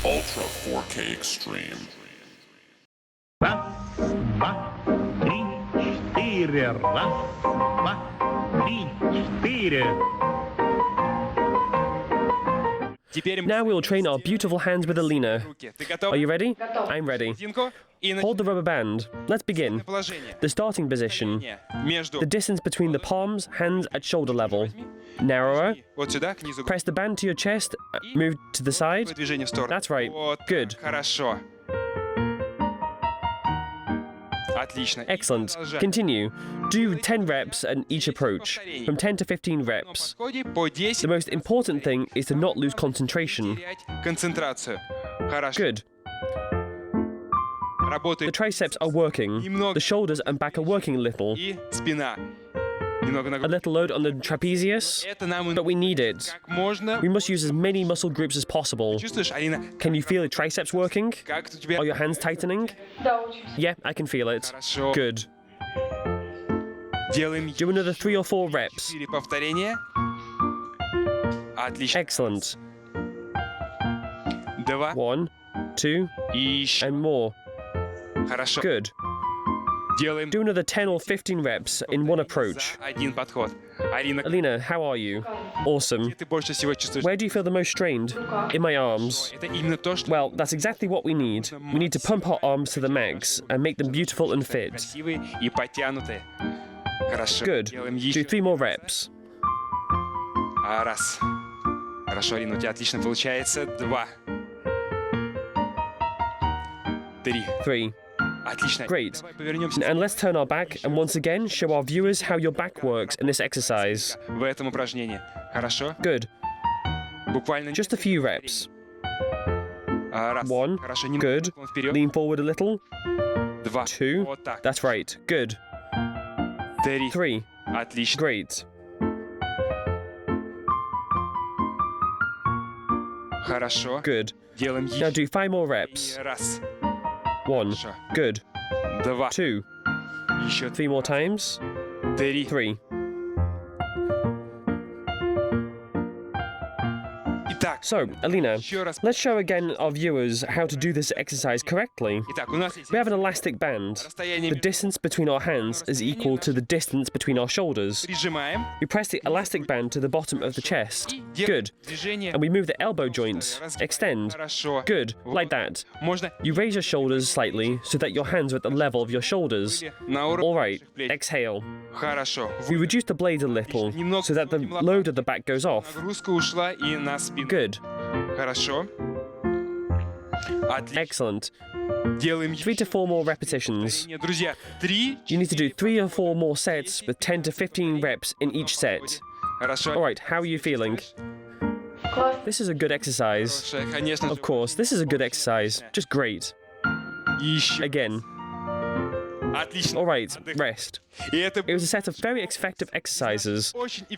Ultra 4K Extreme. Раз, два, три, четыре. Раз, два, три, четыре. Now we'll train our beautiful hands with Alina. Are you ready? I'm ready. Hold the rubber band. Let's begin. The starting position. The distance between the palms, hands at shoulder level. Narrower. Press the band to your chest. Move to the side. That's right. Good. Excellent. Continue. Do 10 reps at each approach, from 10 to 15 reps. The most important thing is to not lose concentration. Good. The triceps are working. The shoulders and back are working a little. A little load on the trapezius, but we need it. We must use as many muscle groups as possible. Can you feel the triceps working? Are your hands tightening? Yeah, I can feel it. Good. Do another 3 or 4 reps. Excellent. 1, 2, and more. Good. Do another 10 or 15 reps in one approach. Alina, how are you? Awesome. Where do you feel the most strained? In my arms. Well, that's exactly what we need. We need to pump our arms to the max and make them beautiful and fit. Good. Do 3 more reps. Хорошо, Арина, у тебя отлично получается. 2. 3. Great. And let's turn our back and once again show our viewers how your back works in this exercise. Good. Just a few reps. 1. Good. Lean forward a little. 2. That's right. Good. 3. Great. Good. Now do 5 more reps. 1. Good. 2. 3 more times. 3. So, Alina, let's show again our viewers how to do this exercise correctly. We have an elastic band. The distance between our hands is equal to the distance between our shoulders. We press the elastic band to the bottom of the chest. Good. And we move the elbow joints. Extend. Good. Like that. You raise your shoulders slightly so that your hands are at the level of your shoulders. All right. Exhale. We reduce the blade a little so that the load of the back goes off. Good. Excellent. 3 to 4 more repetitions. You need to do 3 or 4 more sets with 10 to 15 reps in each set. Alright, how are you feeling? This is a good exercise. Of course, this is a good exercise. Just great. Again. Alright, rest. It was a set of very effective exercises.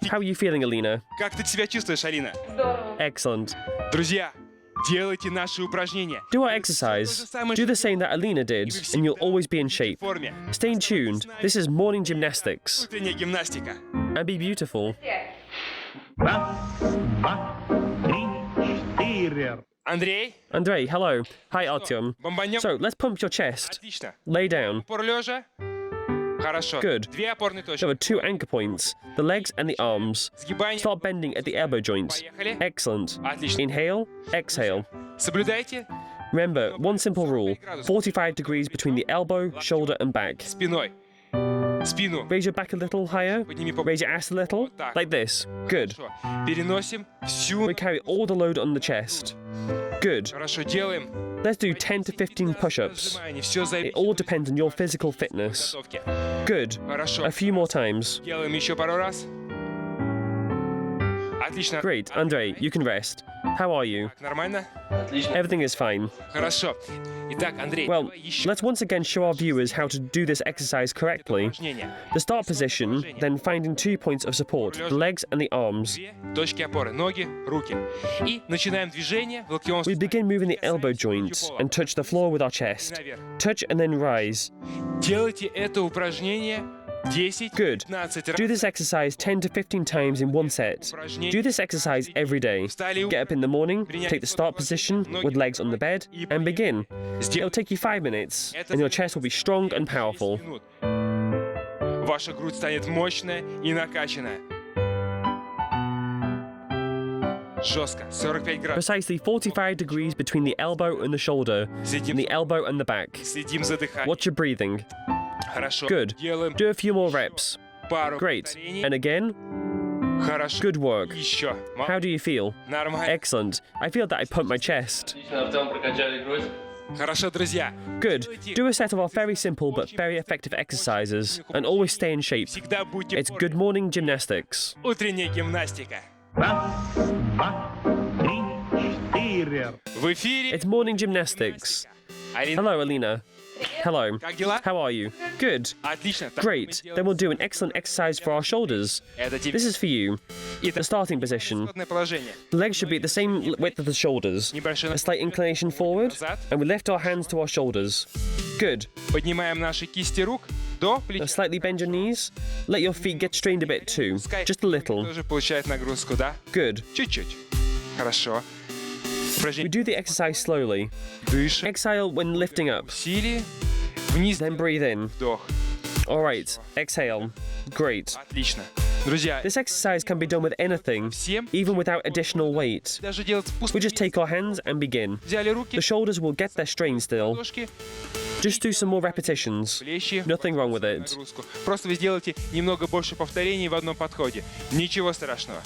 How are you feeling, Alina? Excellent. Do our exercise. Do the same that Alina did, and you'll always be in shape. Stay tuned. This is morning gymnastics. And be beautiful. Andrei, hello. Hi, Artyom. So, let's pump your chest. Lay down. Good. There are 2 anchor points, the legs and the arms. Start bending at the elbow joints. Excellent. Inhale, exhale. Remember, one simple rule, 45 degrees between the elbow, shoulder and back. Raise your back a little higher. Raise your ass a little. Like this. Good. We carry all the load on the chest. Good. Let's do 10 to 15 push-ups. It all depends on your physical fitness. Good. A few more times. Great. Andrei, you can rest. How are you? Everything is fine. Well, let's once again show our viewers how to do this exercise correctly. The start position, then finding 2 points of support, the legs and the arms. We begin moving the elbow joints and touch the floor with our chest. Touch and then rise. Good. 10-15 Do раз. this exercise 10 to 15 times in one set. Do this exercise every day. Get up in the morning, take the start position with legs on the bed, and begin. It'll take you 5 minutes, and your chest will be strong and powerful. Ваша грудь станет мощная и накачанная. Жестко. 45 градусов. Precisely 45 degrees between the elbow and the shoulder, and the elbow and the back. Следим за дыханием. Watch your breathing. Хорошо. Good. Делаем Do a few more reps. пару Great. повторений. And again, Хорошо. good work. Еще. How do you feel? Нормально. Excellent. I feel that I pumped my chest. Хорошо, друзья. Good. Do a set of our very simple but very effective exercises, and always stay in shape. Всегда будьте It's в форме. good morning gymnastics. Утренняя гимнастика. Раз, два, три, четыре. В эфире. It's morning gymnastics. Алина, Hello, Alina. Hello. как дела? How are you? Good. Отлично. Так, Great. мы сделаем Then we'll do an excellent exercise for our shoulders. Это тебе. This is for you. The Итак, starting position. исходное положение. The legs should be at the same width of the shoulders. Небольшой A slight inclination forward, and we lift our hands to our shoulders. Good. Поднимаем наши кисти рук до Now плеча. slightly bend your knees. Let your feet get strained a bit too. Пускай Just a little. тоже получает нагрузку, да? Good. Чуть-чуть. Хорошо. We Упражнение. do the exercise slowly. Дышим. Exhale when lifting up. Усилие. Вниз. Then breathe in. Вдох. Alright. Exhale. Great. Отлично. Друзья, This exercise can be done with anything, всем even without additional weight. даже делать спуск. We just take our hands and begin. Взяли руки, The shoulders will get their strain still. ладошки, Just do some more repetitions. плечи. Nothing wrong with it. Нагрузку. Просто вы сделаете немного больше повторений в одном подходе. Ничего страшного.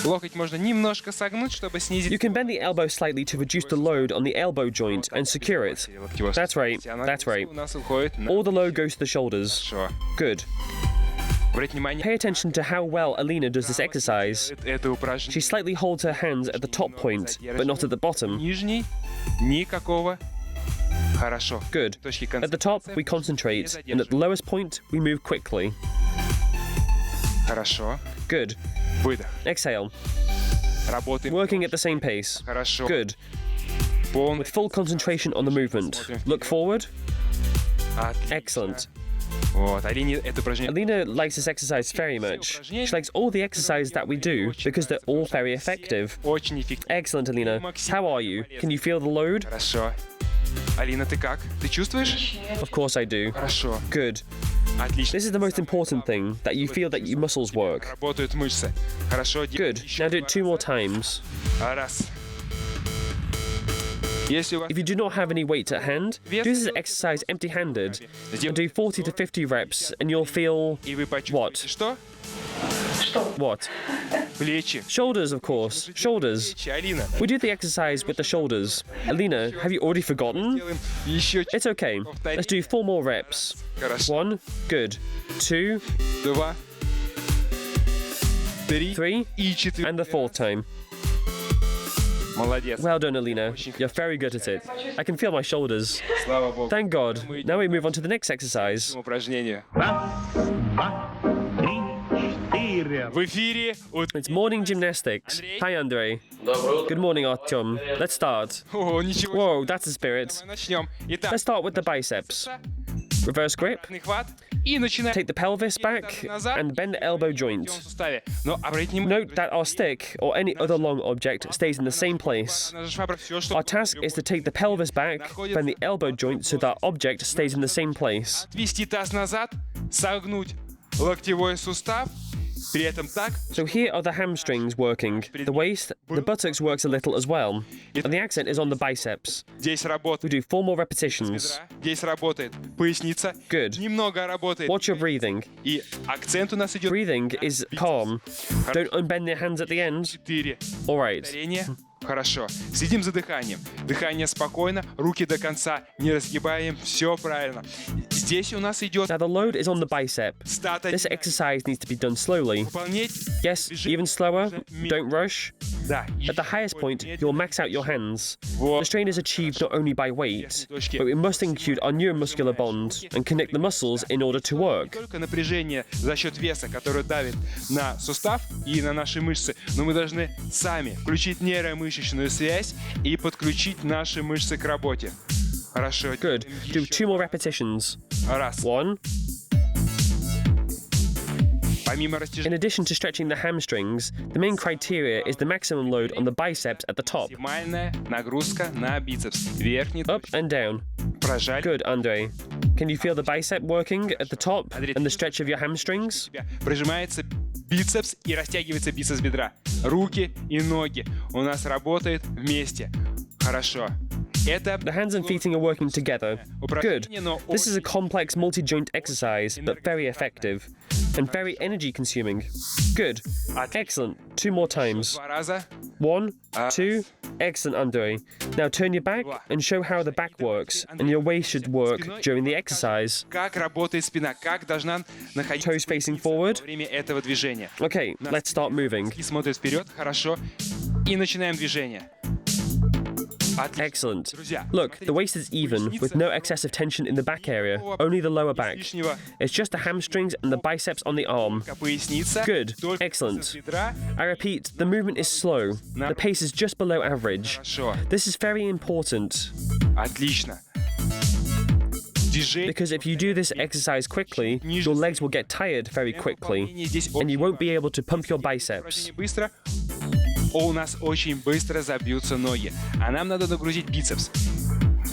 Локоть можно немножко согнуть, чтобы снизить. You can bend the elbow slightly to reduce the load on the elbow joint and secure it. That's right, that's right. У нас уходит на... All the load goes to the shoulders. Хорошо. Good. Обратите внимание. Pay attention to how well Alina does this exercise. Это She упражнение. slightly holds her hands at the top point, but not at the bottom. Нижний. Никакого. Хорошо. Good. Точки At the top, we concentrate, and at the lowest point, we move quickly. Хорошо. Good. Выдох. Exhale. Работаем. Working at the same pace. Хорошо. Good. Полный. With full concentration on the movement. Look forward. Отлично. Excellent. Вот. Алине это упражнение. Alina likes this exercise very much. She likes all the exercises that we do because they're all very effective. Очень эффективно. Excellent, Alina. How are you? Can you feel the load? Хорошо. Алина, ты как? Ты чувствуешь? Of course I do. Хорошо. Good. Отлично. This is the most important thing, that you feel that your muscles work. Работают мышцы. Хорошо. Good. Now do it 2 more times. Раз. Если у вас If you do not have any weight at hand, do this exercise empty-handed and do 40 to 50 reps and you'll feel и вы what? почувствуете, что? What? Плечи. Shoulders, of course. Shoulders. Плечи. Алина. We do the exercise with the shoulders. Alina, have you already forgotten? Делаем еще It's okay. Let's do 4 more reps. Хорошо. 1, good. 2, 2, 3 3, и 4. and the 4th time. Молодец. Well done, Alina. You're very good at it. I can feel my shoulders. Слава Богу. Thank God. Now we move on to the next exercise. Упражнение. Раз, два, три, четыре. В эфире. It's morning gymnastics. Hi, Andre. Good morning, Artyom. Let's start. О, ничего. Whoa, that's the spirit. Давай начнем. Итак, Let's start with the biceps. Reverse grip. хват. И начинаем. Take the pelvis back and bend the elbow в joint. суставе. Но обратите внимание. Note that our stick or any other long object stays in the same place. Наша швабра, все, что Our task is to take the pelvis back, bend the elbow joint so that object stays in the same place. отвести таз назад, согнуть локтевой сустав, при этом так, So here are the hamstrings working. The waist, the buttocks works a little as well. And the accent is on the biceps. здесь We работает do 4 more repetitions. бедра, здесь работает поясница, Good. немного работает, Watch your breathing. и акцент у нас идет Breathing is calm. Don't unbend your hands at the end. 4 Alright. повторения. Хорошо. Следим за дыханием. Дыхание спокойно, руки до конца не разгибаем, все правильно. Здесь у нас идет Now the load is on the bicep. стат This exercise needs to be done slowly. выполнять. Yes, even slower. Don't rush. Да. At the highest point, you'll max out your hands. The Вот. strain is achieved not only by weight, but we must include our neuromuscular bond and connect the muscles in order to work. Только напряжение за счет веса, которое давит на сустав и на наши мышцы, но мы должны сами включить нейромышечную связь и подключить наши мышцы к работе. Хорошо. Good. Do 2 more repetitions. Раз. 1. Помимо In растяжения, addition to stretching the hamstrings, the main criteria is the maximum load on the biceps at the top. максимальная нагрузка на бицепс. Верхний Up and down. прожали. Good, Andre. Can you feel the bicep working at the top and the stretch of your hamstrings? Прижимается бицепс и растягивается бицепс бедра. Руки и ноги у нас работают вместе. Хорошо. Это The hands and feet are working together. Good. This is a complex multi-joint exercise, but very effective. And very energy consuming. Good. Excellent. 2 more times. 2 раза. 1, 2. Excellent, Andre. Now turn your back and show how the back works, and your waist should work during the exercise. Как работает спина, как должна находиться Toes facing forward. во время этого движения. Okay, let's start moving. И смотрит вперед, хорошо. И начинаем движение. Отлично. Excellent. Друзья, Look, the waist is even, with no excessive tension in the back area, only the lower back. лишнего It's just the hamstrings and the biceps on the arm. поясница. Good. Только Excellent. бицепс бедра. I repeat, the movement is slow. The pace is just below average. Хорошо. This is very important, Отлично. Движение. because if you do this exercise quickly, your legs will get tired very quickly, and you won't be able to pump your biceps. Быстро. У нас очень быстро забьются ноги. А нам надо нагрузить бицепс.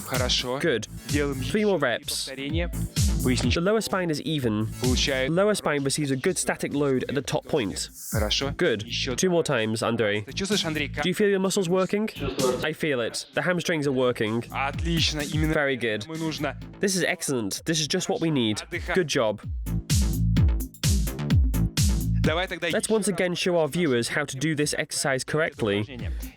Хорошо. Good. Делаем 3 more еще reps. повторение. The Поясничка lower spine is even. получает. The lower spine receives a good static load at the top point. Хорошо. Good. Еще 2 more times, Andre. Ты чувствуешь, Андрей, как? Do you feel your muscles working? I feel it. The hamstrings are working. Отлично. Именно Very good. мы нужно. This is excellent. This is just what we need. Good job. Давай тогда Let's once again show our viewers how to do this exercise correctly.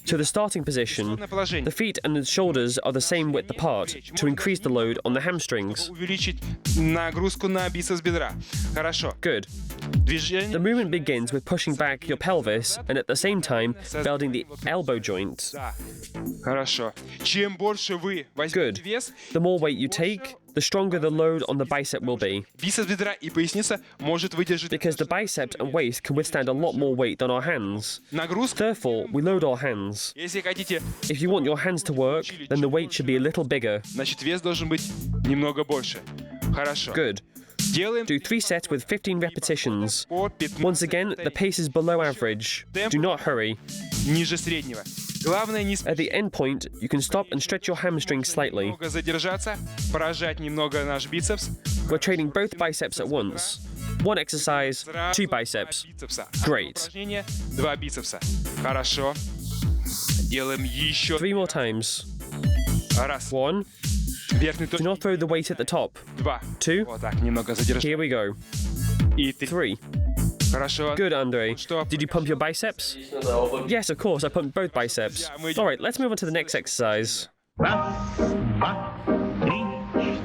To the starting position, the feet and the shoulders are the same width apart to increase the load on the hamstrings. увеличить нагрузку на бицепс бедра. Хорошо. Good. Движение. The movement begins with pushing back your pelvis and at the same time building the elbow joint. Да. Хорошо. Чем больше вы возьмете Good. вес, The more weight you take, the stronger the load on the bicep will be, бицепс бедра и поясница может выдержать because the biceps and waist can withstand a lot more weight than our hands. нагрузку. Therefore, we load our hands. Если хотите, If you want your hands to work, then the weight should be a little bigger. значит вес должен быть немного больше. Хорошо. Good. Делаем Do 3 sets with 15 repetitions. по 15 Once again, the pace is below average. Do not hurry. ниже среднего. Главное не At the end point, you can stop and stretch your hamstrings slightly. немного задержаться, прожать немного наш бицепс. We're training both biceps at once. 1 exercise, 2 biceps. Бицепса. Great. Упражнение, 2 бицепса. Хорошо. Делаем еще 3 more times. раз. 1. Верхний Do точка. not throw the weight at the top. 2. 2. Вот так, немного задержать. Here we go. И 3. 3. Хорошо. Good, Andre. Что? Did you pump your biceps? Yes, of course, I pumped both biceps. Alright, let's move on to the next exercise. Раз, два, три,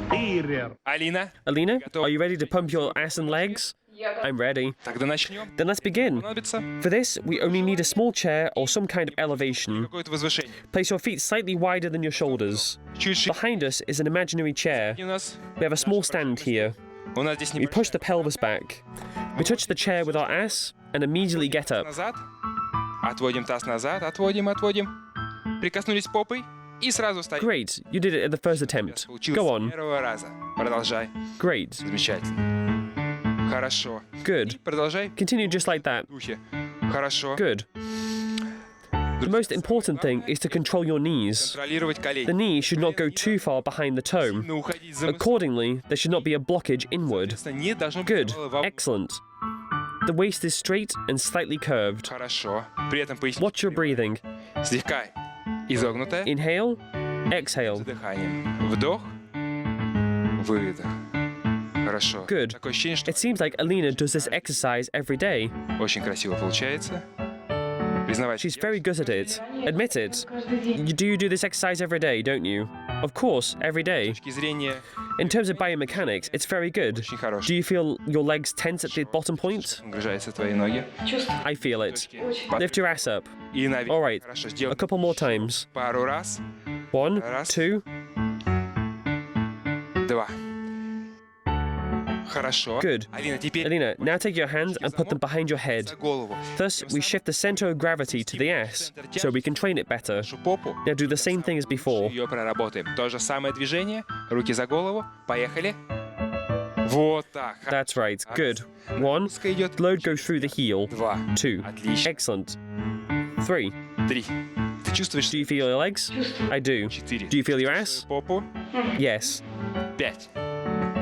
четыре. Алина, Alina, are you ready to pump your ass and legs? I'm ready. тогда начнем. Then let's begin. Понадобится For this, we only need a small chair or some kind of elevation. какое-то возвышение. Place your feet slightly wider than your shoulders. Чуть шире Behind us is an imaginary chair. у нас. We have a small stand here. У нас здесь We push the pelvis back. We touch the chair with our ass and immediately get up. назад. Отводим таз назад, отводим. Прикоснулись попой и сразу встаем. Great, you did it at the first attempt. Получилось Go с on. первого раза. Продолжай. Great. Замечательно. Хорошо. Good. Продолжай. Continue just like that. В духе. Хорошо. Good. The most important thing is to control your knees. Контролировать The колени. knee should not go too far behind the toe. Не уходить за Accordingly, there should not be a blockage inward. Не должно быть Good. вовне. Excellent. The waist is straight and slightly curved. Хорошо. При этом поясница Watch your breathing. слегка изогнутая. Inhale, exhale. Дыханием. Вдох. Выдох. Хорошо. Good. Такое ощущение, что It seems like Alina does this exercise every day. очень красиво получается. Признавайте. She's very good at it. Admit it. You do this exercise every day, don't you? Of course, every day. С точки зрения In terms of biomechanics, it's very good. очень хорошей. Do you feel your legs tense at the bottom point? Нагружаются твои ноги. I feel it. Lift your ass up. И наверх. All right. Хорошо. A Сделай couple more times. пару раз. 1, Раз. 2. 2. Хорошо. Good. Алина, теперь Alina, now take your hands and put them behind your head. за голову. Thus, we shift the center of gravity to the ass, so we can train it better. Нашу попу. Now do the same thing as before. Ее проработаем. То же самое движение. Руки за голову. Поехали. Вот так. That's right. Good. 1. Нагрузка идет. Load goes through the heel. 2. 2. Отлично. Excellent. 3. 3. Ты чувствуешь Do you feel your legs? I do. 4. Do you feel your ass? Попу? Yes. 5.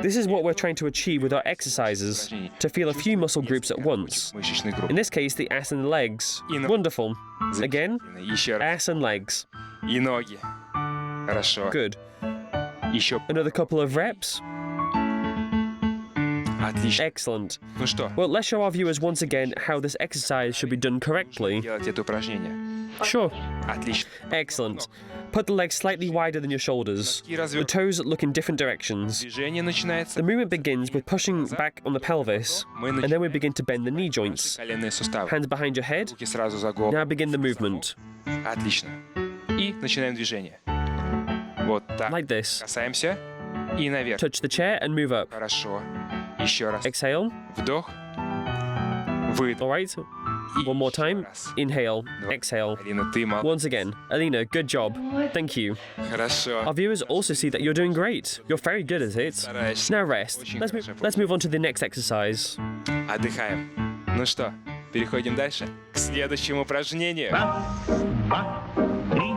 This is what we're trying to achieve with our exercises, to feel a few muscle groups at once. Мышечных групп. In this case, the ass and the legs. Wonderful. Again, Еще раз. ass and legs. И ноги. Хорошо. Good. Еще. Another couple of reps. Отлично. Excellent. Ну что, Well, let's show our viewers once again how this exercise should be done correctly. делать это упражнение. Sure. Отлично. Excellent. Put the legs slightly wider than your shoulders. The toes look in different directions. Движение начинается. The movement begins with pushing back on the pelvis, and then we begin to bend the knee joints. Коленные суставы. Hands behind your head. Руки сразу за голову. Now begin the movement. Отлично. И начинаем движение. Вот так. Like this. Касаемся. И наверх. Touch the chair and move up. Хорошо. Еще раз. Exhale. Вдох. Выдох. All right. One more time. Inhale. Exhale. Алина, ты молодец. Once again. Alina, good job. Thank you. Хорошо. Our viewers also see that you're doing great. You're very good at it. Стараешься. Now rest. Let's move on to the next exercise. Отдыхаем. Ну что, переходим дальше к следующему упражнению. Раз, два, три,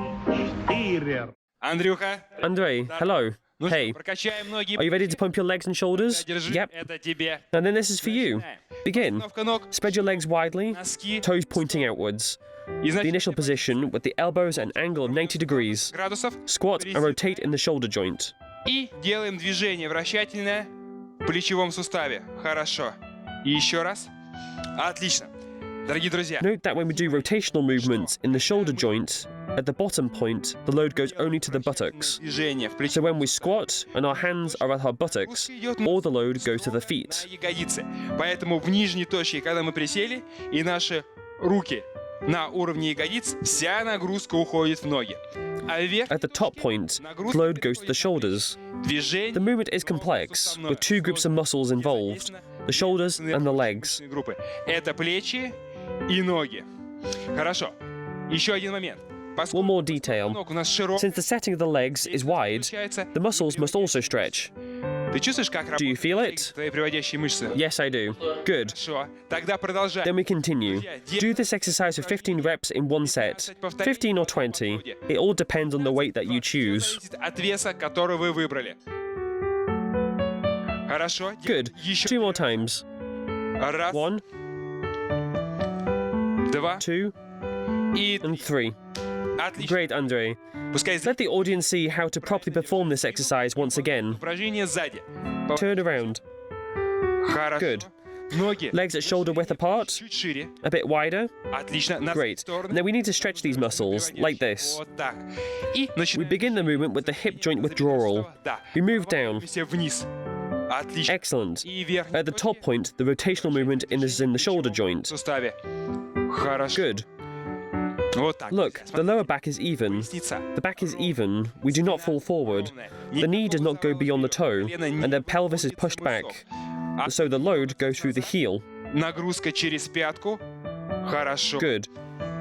четыре. Андрюха, Andre, hello. ну Hey, что, прокачаем ноги. are you ready to pump your legs and shoulders? Держи, Yep. это тебе. And then this is for you. Begin. Установка ног, Spread your legs widely, носки. toes pointing outwards. И The значит, initial position with the elbows at an angle of 90 degrees. градусов. Squat and rotate in the shoulder joint. И делаем движение вращательное в плечевом суставе. Хорошо. И еще раз. Отлично. Дорогие друзья, Note that when we do rotational movements in the shoulder joint, at the bottom point, the load goes only to the buttocks. движение в So плече. when we squat and our hands are at our buttocks, all the load goes to the feet. На ягодицы. Поэтому в нижней точке, когда мы присели, и наши руки на уровне ягодиц, вся нагрузка уходит в ноги. А вверх At the top point, the load goes to the shoulders. движение. The movement is complex, with two groups of muscles involved, the shoulders and the legs. Группы. Это плечи и ноги. Хорошо. Еще один момент. One more detail. Ног у нас широк. Since the setting of the legs is wide, the muscles must also stretch. Ты чувствуешь, как Do you feel работают it? твои приводящие мышцы? Yes, I do. Good. Хорошо. Тогда продолжаем. Then we continue. Do this exercise for 15 reps in one set, 15 or 20. It all depends on the weight that you choose. Зависит от веса, который вы выбрали. Хорошо. Good. Еще 2 more times. раз, 1, два 2, и and 3. отлично. Great, Andre. Пускай Let the audience see how to properly perform this exercise once again. упражнение сзади. Turn around. Хорошо. Good. Ноги Legs at shoulder width apart, чуть шире. a bit wider. Отлично. На Great. стороны. Now we need to stretch these muscles, like this. Вот так. И We начинаем. begin the movement with the hip joint withdrawal. Да. We move down. Все вниз. Отлично. Excellent. И вверх. At the top point, the rotational movement is in the shoulder В joint. суставе. Хорошо. Good. Вот так. Look, the lower back is even. Поясница. The back is even. We do not fall forward. The knee does not go beyond the toe, and the pelvis is pushed back. So the load goes through the heel. Нагрузка через пятку. Хорошо. Good.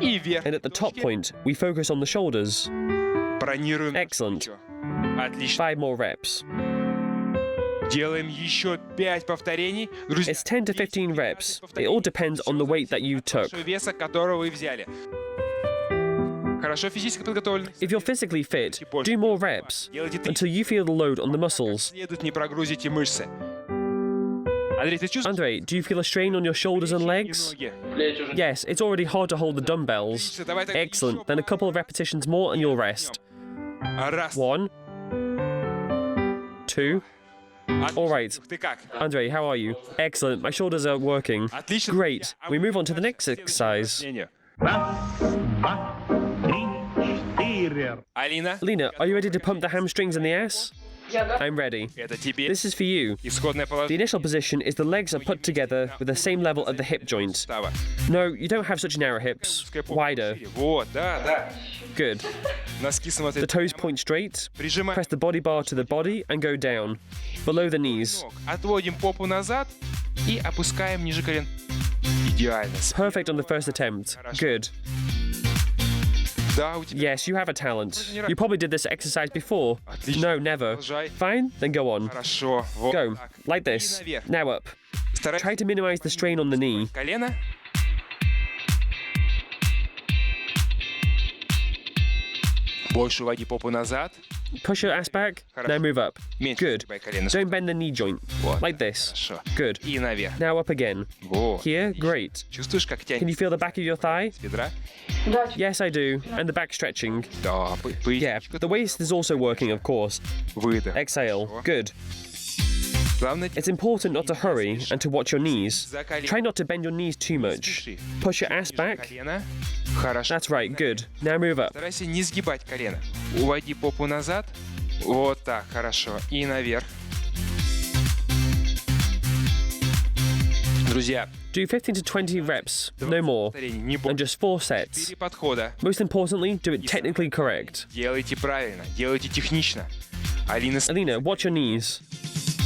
И вверх. And at the top point, we focus on the shoulders. Бронируем. Excellent. плечо. Отлично. 5 more reps. Делаем еще 5 повторений. Друзья, It's 10 to 15 reps. It all depends on the weight that you took. вашего веса, которого вы взяли. Хорошо физически подготовлены. If you're physically fit, do more reps until you feel the load on the muscles. Следует не прогрузите мышцы. Андрей, ты чувствуешь? Andre, do you feel a strain on your shoulders and legs? Ноги. Yes, it's already hard to hold the dumbbells. Excellent. Then a couple of repetitions more and you'll rest. Раз. 1, 2. All right. Ты как? Andre, how are you? Excellent. My shoulders are working. Отлично. Great. We move on to the next exercise. Раз, два, три, четыре. Алина, Lena, are you ready to pump the hamstrings and the ass? I'm ready. это тебе. This is for you. Исходное The положение. initial position is the legs are put together with the same level at the hip joint. Сустава. No, you don't have such narrow hips. Пускай попа Wider. шире. Вот, да, да. Good. Носки The смотрят. toes point straight. Прижимаем Press the body bar to the body and go down. Below the knees. ног. Отводим попу назад и опускаем ниже колен. Идеально. Perfect on the first attempt. Good. Да, у тебя. Yes, you have a talent. You probably did this exercise before. No, never. Fine, then go on. Хорошо. Вот Go, так. like this. наверх. Now up. Старайся Try to minimize the strain on the knee. колено. Больше уводи попу назад. Push your ass back. Now move up. Меньше Good. сгибай колено. Don't bend the knee joint. Вот. Like this. Хорошо. Good. И наверх. Now up again. Вот. Here, great. Чувствуешь, как Can you тянет feel the back of your thigh? бедра? Yes, I do. And the back stretching. Да, Yeah, поясничка. the waist is also working, of course. Выдох. Exhale. Good. Главное, It's important not to hurry and to watch your knees. Try not to bend your knees too much. Push your ass back. колено. Хорошо. That's right, good. Now move up. Старайся не сгибать колено. Уводи попу назад. Вот так, хорошо. И наверх. Друзья, Do 15 to 20 reps, no more, повторений, не and больше. just 4 sets. 4 подхода. Most importantly, do it technically correct. Делайте правильно, делайте технично. Алина, Alina, watch your knees,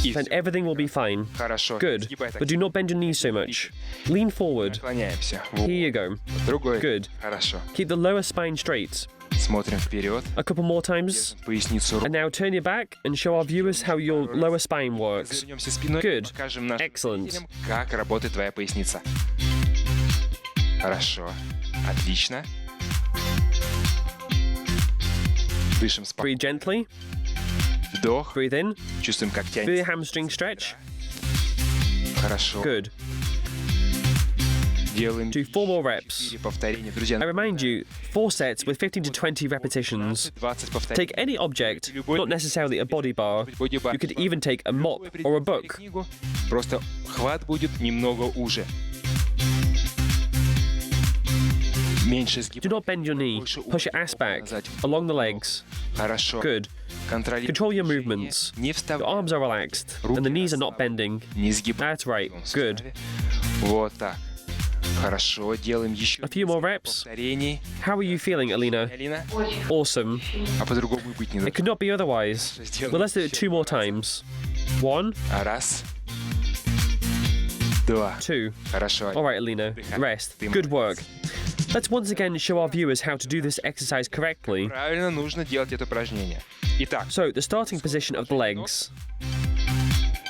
и then everything will be fine. хорошо. Good, Сгибай так. but do not bend your knees so much. Lean forward. Наклоняемся. Вот. Here you go. Другой. Good. Хорошо. Keep the lower spine straight. Смотрим вперед. A couple more times. Поясницу And now turn your back and show our viewers how your lower spine works. Развернемся спиной. Good. Покажем нашим Excellent. зрителям, как работает твоя поясница. Хорошо. Отлично. Дышим спокойно. Breathe gently. Вдох. Breathe in. Чувствуем, как Feel your тянется. hamstring stretch. Хорошо. Good. Делаем Do 4 more reps. 4 повторения. Друзья, I remind you, 4 sets with 15 to 20 repetitions. 20 повторений. Take any object, not necessarily a body bar. You could even take a mop or a book. Книгу. Просто хват будет немного уже. Меньше Do сгибай. not bend your knee. Push your ass back along the legs. Хорошо. Good. Контролируй Control your движение. movements. Не Your вставай. arms are relaxed and the knees are not bending. Не сгибай. That's right. Good. Вот так. Хорошо. Делаем еще A few more reps. повторений. How are you feeling, Alina? Алина, Awesome. а по-другому и быть не It может. could not be otherwise. Well, let's do it 2 more times. 1, Раз. Два. 2. Хорошо. All right, Alina. Rest. Good work. Let's once again show our viewers how to do this exercise correctly. Правильно нужно делать это упражнение. Итак, So, the starting position of the legs.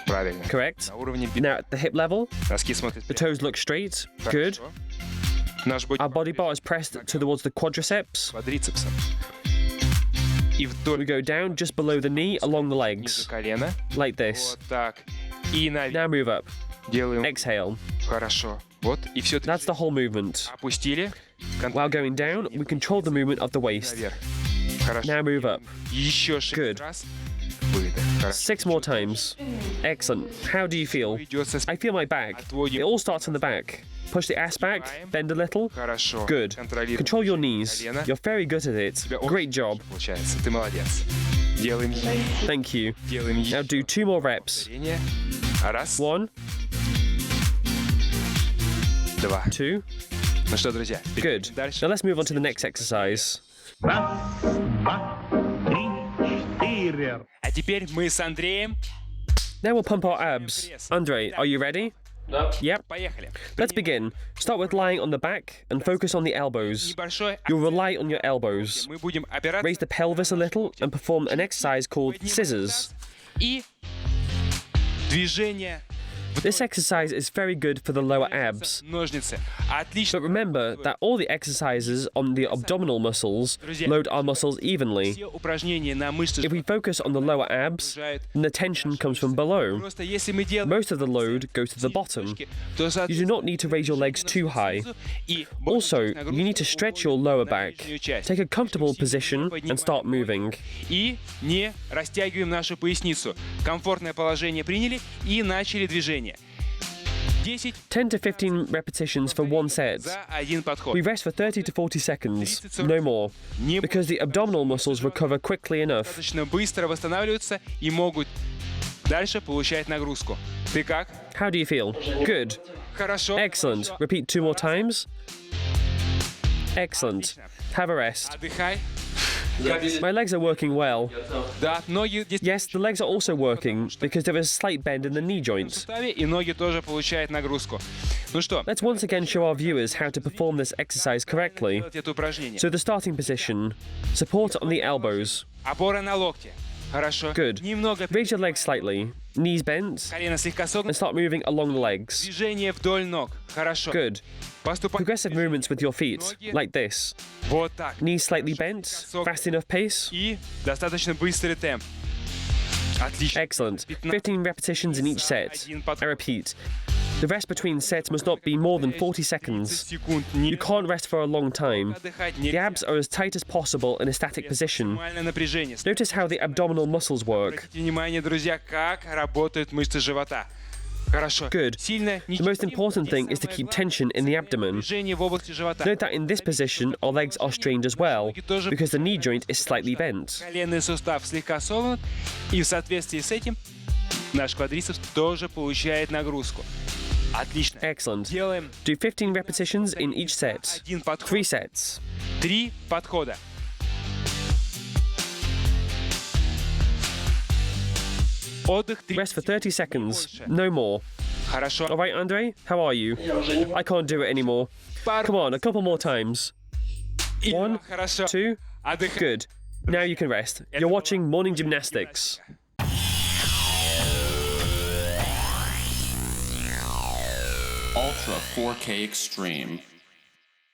правильно. Correct. На уровне бедра. Now, at the hip level, Носки смотрят the прямо. toes look straight. Good. Хорошо. Наш Our body bar is pressed towards the quadriceps. квадрицепсом. И We вдоль go down just below the knee along the ниже legs, колена. like this. Вот так. И наверх. Now move up. Делаем. Exhale. Хорошо. Вот. И все. That's the whole movement. Опустили. While going down, we control the movement of the waist. Наверх. Хорошо. Now move up. Еще 6 Good. раз. Выдох. Хорошо. 6 more times. Excellent. How do you feel? Идется I feel my back. It all starts in the back. Push the ass back, bend a little. Хорошо. Good. Контролируем Control your knees. колено. You're very good at it. Great job. Получается. Ты молодец. Делаем. Thank you. Делаем. Now do 2 more reps. Повторение. Раз. 1, Два. 2. Ну что, друзья, Good. переходим дальше. Now let's move on to the next exercise. Раз, два, три, четыре. А теперь мы с Андреем. Now we'll pump our abs. Andre, are you ready? Yep. Поехали. Let's begin. Start with lying on the back and focus on the elbows. Небольшой You'll rely on your elbows. мы будем опираться. Raise the pelvis a little and perform an exercise called scissors. И движение. This exercise is very good for the lower abs. Ножницы. Отлично. But remember that all the exercises on the abdominal muscles load our muscles evenly. Все упражнения на мышцы If we focus on the lower abs, then the tension comes from below. просто если мы делаем Most of the load goes to the bottom. то You do not need to raise your legs too high. Also, you need to stretch your lower back. Take a comfortable position and start moving. И не растягиваем нашу поясницу. Комфортное положение приняли и начали движение. 10 10 to 15 repetitions for one set. за один подход. We rest for 30 to 40 seconds, no more, because the abdominal muscles recover quickly enough. Достаточно быстро восстанавливаются и могут дальше получать нагрузку. Ты как? How do you feel? Good. Хорошо. Excellent. Repeat 2 more times. Excellent. Have a rest. Отдыхай. My legs are working well. Да, ноги Yes, the legs are also working because there is a slight bend in the knee в joint. суставе, и ноги тоже получают нагрузку. Ну что, Let's once again show our viewers how to perform this exercise correctly. делать это упражнение. So the starting position, support on the elbows. Опора на локте. Хорошо. Good. Немного Raise your legs slightly, knees bent, колено слегка согнуто. and start moving along the legs. Движение вдоль ног. Хорошо. Good. Поступай. Progressive movements with your feet, like this. Вот так. Knees slightly bent, fast enough pace. И достаточно быстрый темп. Отлично. Excellent. 15 repetitions in each set. I repeat. The rest between sets must not be more than 40 seconds. Секунд. You can't rest for a long time. Отдыхать The нельзя. abs are as tight as possible in a static position. Максимальное напряжение. Notice how the abdominal muscles work. Обратите внимание, друзья, как работают мышцы живота. Хорошо. Good. Сильно. The most important thing is to keep tension in the abdomen. Движение в области живота. Note that in this position, our legs are strained as well, because the knee joint is slightly bent. Коленный сустав слегка согнут, и в соответствии с этим наш квадрицепс тоже получает нагрузку. Отлично. Excellent. Делаем Do 15 repetitions in each set. один подход, 3 sets. 3 подхода. Отдых 3. Rest for 30 seconds. No more. Хорошо. All right, Andre? How are you? I can't do it anymore. Come on, a couple more times. И 1, хорошо. 2. Отдыхай. Good. Now you can rest. You're watching morning gymnastics. Ultra 4K Extreme.